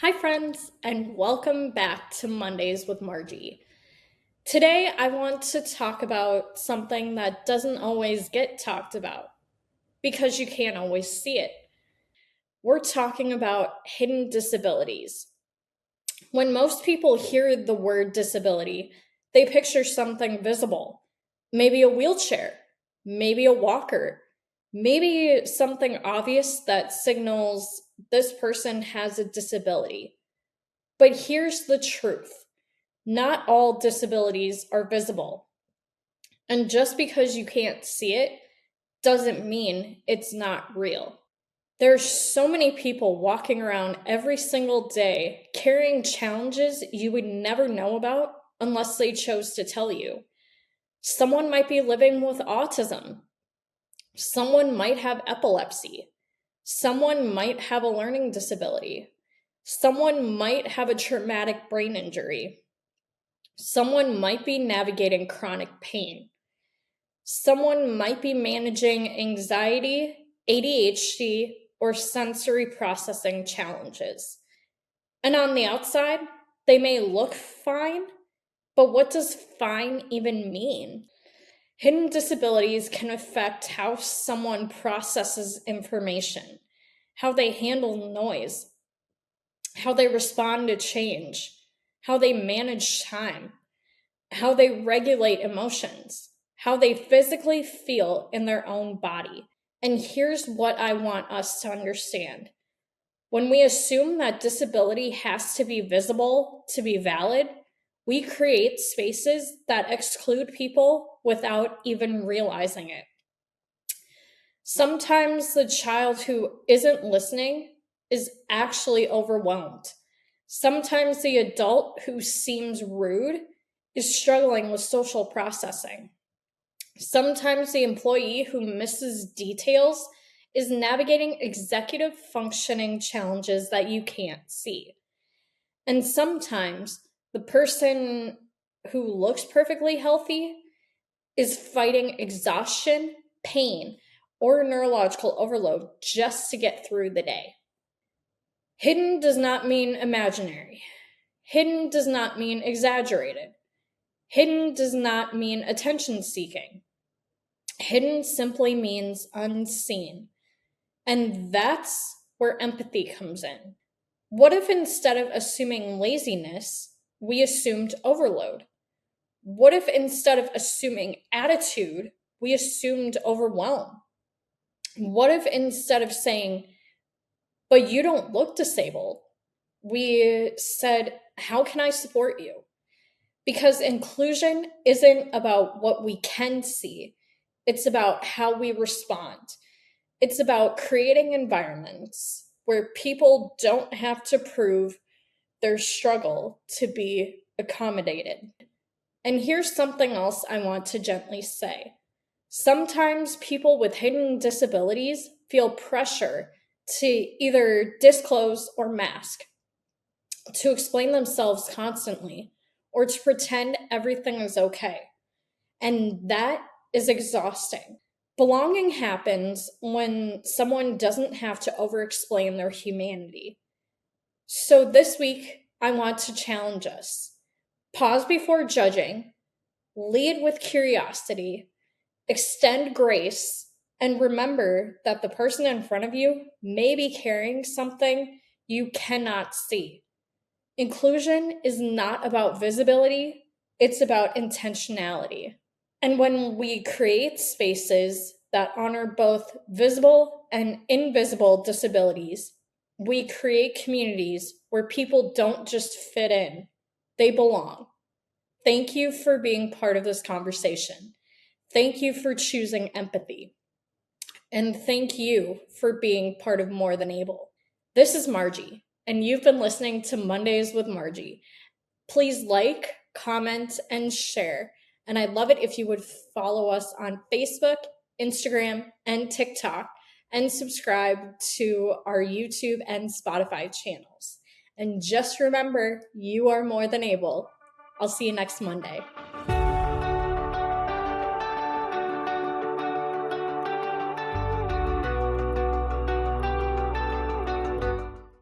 Hi, friends, and welcome back to Mondays with Margie. Today, I want to talk about something that doesn't always get talked about because you can't always see it. We're talking about hidden disabilities. When most people hear the word disability, they picture something visible, maybe a wheelchair, maybe a walker, maybe something obvious that signals this person has a disability. But here's the truth. Not all disabilities are visible. And just because you can't see it doesn't mean it's not real. There's so many people walking around every single day carrying challenges you would never know about unless they chose to tell you. Someone might be living with autism. Someone might have epilepsy. Someone might have a learning disability. Someone might have a traumatic brain injury. Someone might be navigating chronic pain. Someone might be managing anxiety, ADHD, or sensory processing challenges. And on the outside, they may look fine, but what does fine even mean? Hidden disabilities can affect how someone processes information, how they handle noise, how they respond to change, how they manage time, how they regulate emotions, how they physically feel in their own body. And here's what I want us to understand. When we assume that disability has to be visible to be valid, we create spaces that exclude people without even realizing it. Sometimes the child who isn't listening is actually overwhelmed. Sometimes the adult who seems rude is struggling with social processing. Sometimes the employee who misses details is navigating executive functioning challenges that you can't see. And sometimes the person who looks perfectly healthy is fighting exhaustion, pain, or neurological overload just to get through the day. Hidden does not mean imaginary. Hidden does not mean exaggerated. Hidden does not mean attention seeking. Hidden simply means unseen. And that's where empathy comes in. What if instead of assuming laziness, we assumed overload? What if instead of assuming attitude, we assumed overwhelm? What if instead of saying, but you don't look disabled, we said, how can I support you? Because inclusion isn't about what we can see, it's about how we respond. It's about creating environments where people don't have to prove their struggle to be accommodated. And here's something else I want to gently say. Sometimes people with hidden disabilities feel pressure to either disclose or mask, to explain themselves constantly, or to pretend everything is okay. And that is exhausting. Belonging happens when someone doesn't have to over explain their humanity. So this week, I want to challenge us. Pause before judging, lead with curiosity, extend grace, and remember that the person in front of you may be carrying something you cannot see. Inclusion is not about visibility, it's about intentionality. And when we create spaces that honor both visible and invisible disabilities, we create communities where people don't just fit in, they belong. Thank you for being part of this conversation. Thank you for choosing empathy. And thank you for being part of More Than Able. This is Margie, and you've been listening to Mondays with Margie. Please like, comment, and share. And I'd love it if you would follow us on Facebook, Instagram, and TikTok, and subscribe to our YouTube and Spotify channels. And just remember, you are more than able. I'll see you next Monday.